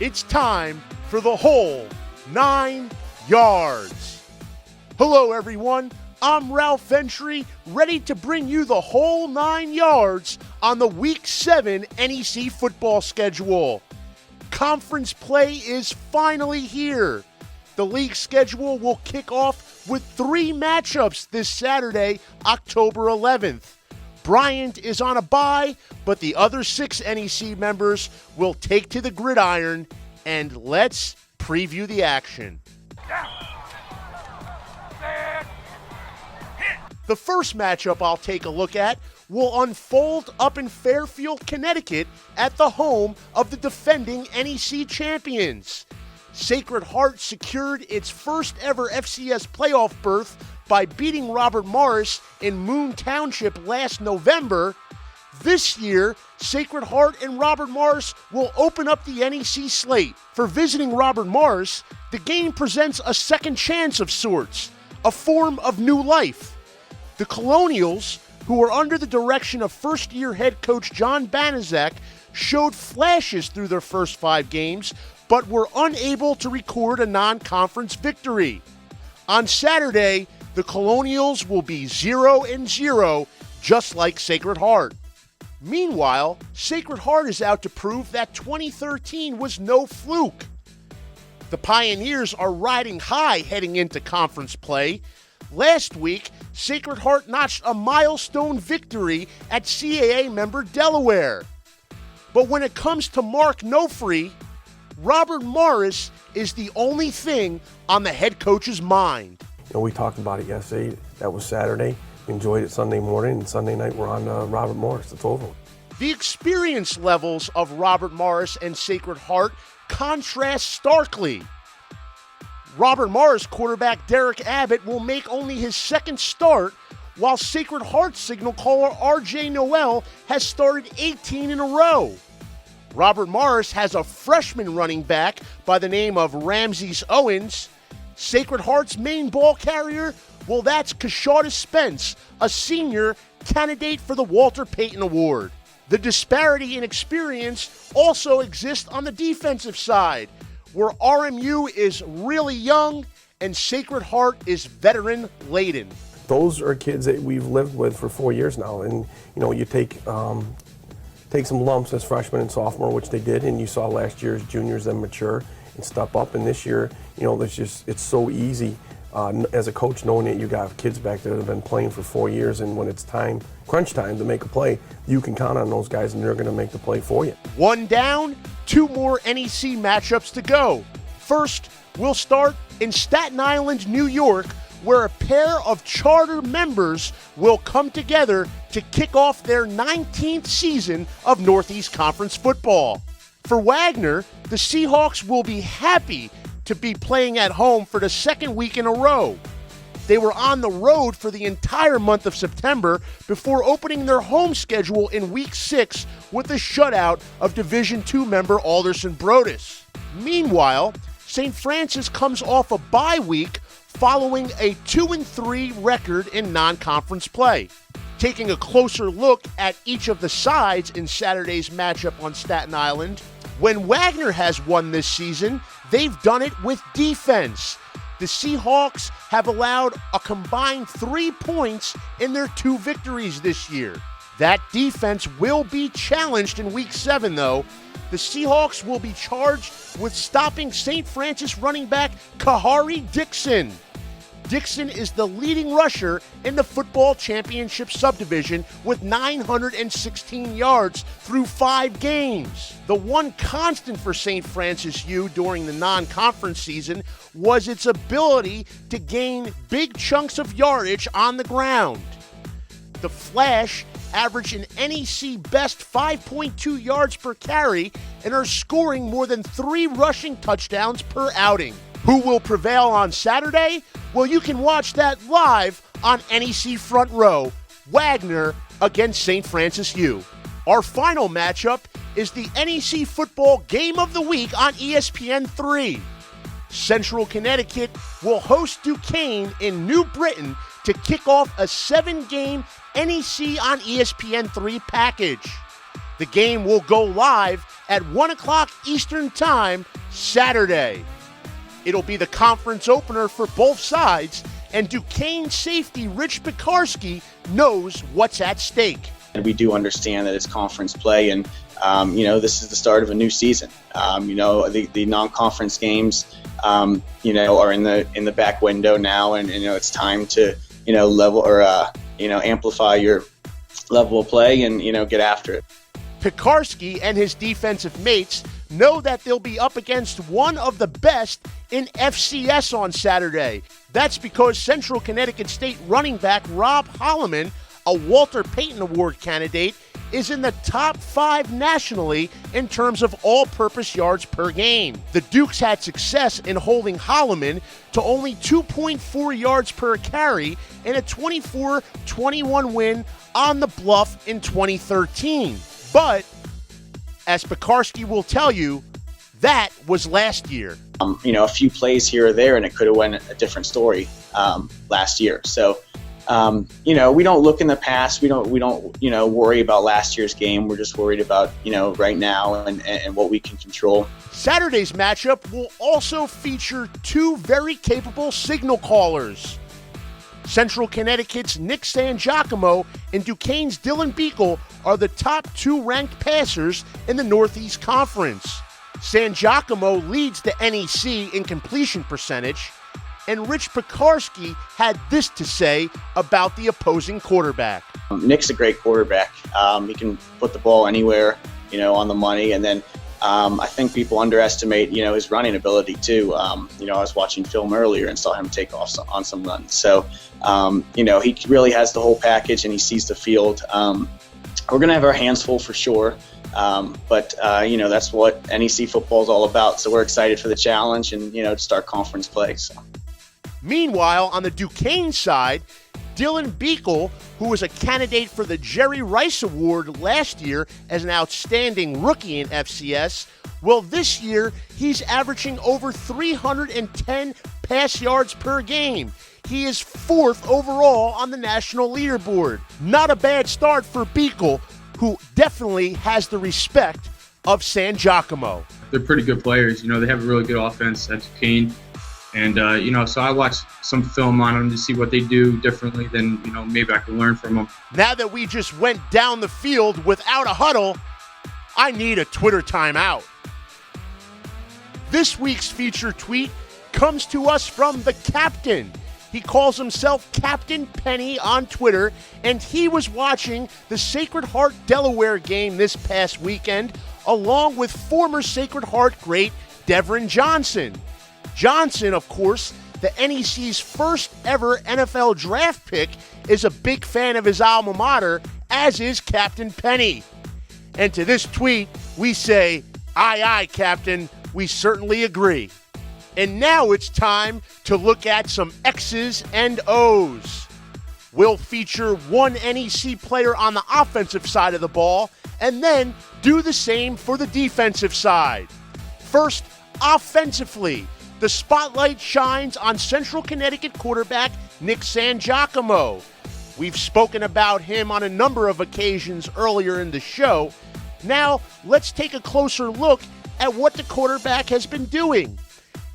It's time for the whole 9 yards. Hello, everyone. I'm Ralph Ventre, ready to bring you the whole 9 yards on the Week 7 NEC football schedule. Conference play is finally here. The league schedule will kick off with 3 matchups this Saturday, October 11th. Bryant is on a bye, but the other 6 NEC members will take to the gridiron, and let's preview the action. The first matchup I'll take a look at will unfold up in Fairfield, Connecticut at the home of the defending NEC champions. Sacred Heart secured its first ever FCS playoff berth by beating Robert Morris in Moon Township last November. This year, Sacred Heart and Robert Morris will open up the NEC slate. For visiting Robert Morris, the game presents a second chance of sorts, a form of new life. The Colonials, who are under the direction of first-year head coach John Banaszak, showed flashes through their first 5 games, but were unable to record a non-conference victory. On Saturday, the Colonials will be 0-0, just like Sacred Heart. Meanwhile, Sacred Heart is out to prove that 2013 was no fluke. The Pioneers are riding high heading into conference play. Last week, Sacred Heart notched a milestone victory at CAA member Delaware. But when it comes to Mark Nofri, Robert Morris is the only thing on the head coach's mind. We talked about it yesterday. That was Saturday. We enjoyed it Sunday morning, and Sunday night we're on Robert Morris. It's over. The experience levels of Robert Morris and Sacred Heart contrast starkly. Robert Morris quarterback Derek Abbott will make only his second start, while Sacred Heart signal caller RJ Noel has started 18 in a row. Robert Morris has a freshman running back by the name of Ramses Owens. Sacred Heart's main ball carrier, well, that's Kashada Spence, a senior candidate for the Walter Payton Award. The disparity in experience also exists on the defensive side, where RMU is really young and Sacred Heart is veteran-laden. Those are kids that we've lived with for 4 years now, and you take some lumps as freshmen and sophomore, which they did, and you saw last year's juniors then mature and step up. And this year, it's so easy as a coach knowing that you got kids back there that have been playing for 4 years, and when it's crunch time to make a play, you can count on those guys and they're going to make the play for you. 1 down, 2 more NEC matchups to go. First, we'll start in Staten Island, New York, where a pair of charter members will come together to kick off their 19th season of Northeast Conference football. For Wagner, the Seahawks will be happy to be playing at home for the second week in a row. They were on the road for the entire month of September before opening their home schedule in Week 6 with a shutout of Division II member Alderson Broadus. Meanwhile, St. Francis comes off a bye week following a 2-3 record in non-conference play. Taking a closer look at each of the sides in Saturday's matchup on Staten Island, when Wagner has won this season, they've done it with defense. The Seahawks have allowed a combined 3 points in their 2 victories this year. That defense will be challenged in Week 7, though. The Seahawks will be charged with stopping St. Francis running back Kahari Dixon. Dixon is the leading rusher in the football championship subdivision with 916 yards through 5 games. The one constant for St. Francis U during the non-conference season was its ability to gain big chunks of yardage on the ground. The Flash average an NEC best 5.2 yards per carry and are scoring more than 3 rushing touchdowns per outing. Who will prevail on Saturday? Well, you can watch that live on NEC Front Row, Wagner against St. Francis U. Our final matchup is the NEC Football Game of the Week on ESPN3. Central Connecticut will host Duquesne in New Britain to kick off a 7-game NEC on ESPN3 package. The game will go live at 1 o'clock Eastern Time Saturday. It'll be the conference opener for both sides, and Duquesne safety Rich Pekarsky knows what's at stake. And we do understand that it's conference play, and this is the start of a new season. The non-conference games, are in the back window now, and it's time to level or amplify your level of play and get after it. Pekarsky and his defensive mates know that they'll be up against one of the best in FCS on Saturday. That's because Central Connecticut State running back Rob Holloman, a Walter Payton Award candidate, is in the top 5 nationally in terms of all-purpose yards per game. The Dukes had success in holding Holloman to only 2.4 yards per carry in a 24-21 win on the Bluff in 2013. But, as Pekarsky will tell you, that was last year. A few plays here or there, and it could have went a different story last year. So, we don't look in the past. We don't worry about last year's game. We're just worried about, right now and what we can control. Saturday's matchup will also feature 2 very capable signal callers. Central Connecticut's Nick Sangiacomo and Duquesne's Dylan Beekle are the top 2 ranked passers in the Northeast Conference. Sangiacomo leads the NEC in completion percentage, and Rich Pekarsky had this to say about the opposing quarterback. Nick's a great quarterback. He can put the ball anywhere, on the money, and then I think people underestimate, his running ability too. I was watching film earlier and saw him take off on some runs. So, he really has the whole package, and he sees the field. We're going to have our hands full for sure. But that's what NEC football is all about. So we're excited for the challenge and, to start conference play. So. Meanwhile, on the Duquesne side, Dylan Beekle, who was a candidate for the Jerry Rice Award last year as an outstanding rookie in FCS, well, this year he's averaging over 310 pass yards per game. He is 4th overall on the national leaderboard. Not a bad start for Beekle, who definitely has the respect of Sangiacomo. They're pretty good players. They have a really good offense at Duquesne. And, so I watch some film on them to see what they do differently than, maybe I can learn from them. Now that we just went down the field without a huddle, I need a Twitter timeout. This week's feature tweet comes to us from the captain. He calls himself Captain Penny on Twitter, and he was watching the Sacred Heart Delaware game this past weekend, along with former Sacred Heart great Devrin Johnson. Johnson, of course, the NEC's first ever NFL draft pick, is a big fan of his alma mater, as is Captain Penny. And to this tweet, we say, aye, aye, Captain, we certainly agree. And now it's time to look at some X's and O's. We'll feature one NEC player on the offensive side of the ball, and then do the same for the defensive side. First, offensively, the spotlight shines on Central Connecticut quarterback Nick Sangiacomo. We've spoken about him on a number of occasions earlier in the show. Now, let's take a closer look at what the quarterback has been doing.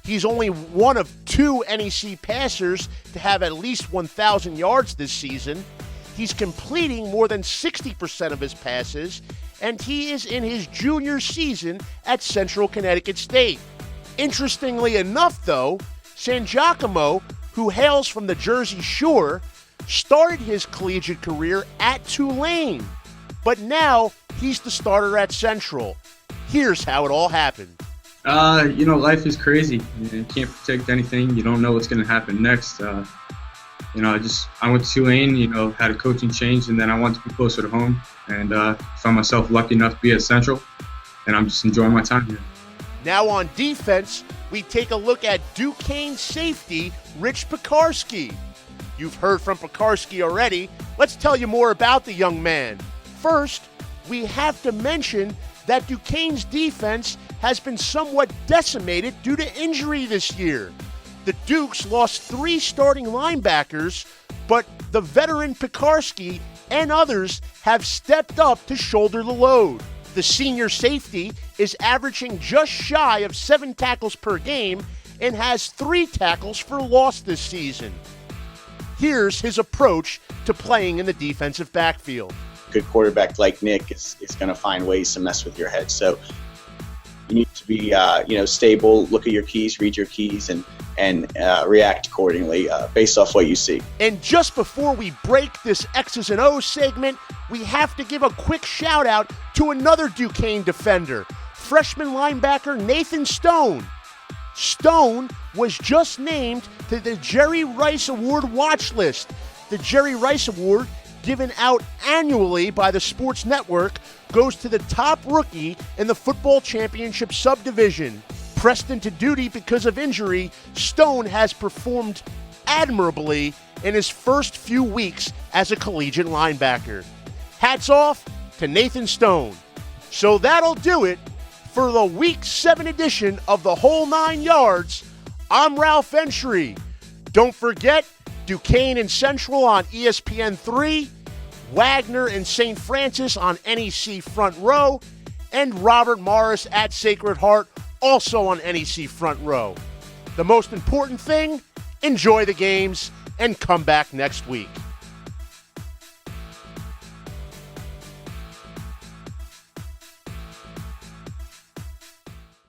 He's only one of 2 NEC passers to have at least 1,000 yards this season. He's completing more than 60% of his passes, and he is in his junior season at Central Connecticut State. Interestingly enough, though, Sangiacomo, who hails from the Jersey Shore, started his collegiate career at Tulane, but now he's the starter at Central. Here's how it all happened. Life is crazy. You can't predict anything. You don't know what's going to happen next. I went to Tulane, had a coaching change, and then I wanted to be closer to home, and found myself lucky enough to be at Central, and I'm just enjoying my time here. Now on defense, we take a look at Duquesne safety Rich Pekarsky. You've heard from Pekarsky already. Let's tell you more about the young man. First, we have to mention that Duquesne's defense has been somewhat decimated due to injury this year. The Dukes lost 3 starting linebackers, but the veteran Pekarsky and others have stepped up to shoulder the load. The senior safety is averaging just shy of 7 tackles per game and has 3 tackles for loss this season. Here's his approach to playing in the defensive backfield. Good quarterback like Nick is going to find ways to mess with your head. So you need to be, stable, look at your keys, read your keys, and react accordingly based off what you see. And just before we break this X's and O's segment, we have to give a quick shout out to another Duquesne defender, freshman linebacker Nathan Stone. Stone was just named to the Jerry Rice Award watch list. The Jerry Rice Award, given out annually by the Sports Network, goes to the top rookie in the football championship subdivision. Pressed into duty because of injury, Stone has performed admirably in his first few weeks as a collegiate linebacker. Hats off to Nathan Stone. So that'll do it for the Week 7 edition of the Whole 9 Yards. I'm Ralph Ventre. Don't forget, Duquesne and Central on ESPN3, Wagner and St. Francis on NEC Front Row, and Robert Morris at Sacred Heart also on NEC Front Row. The most important thing, enjoy the games and come back next week.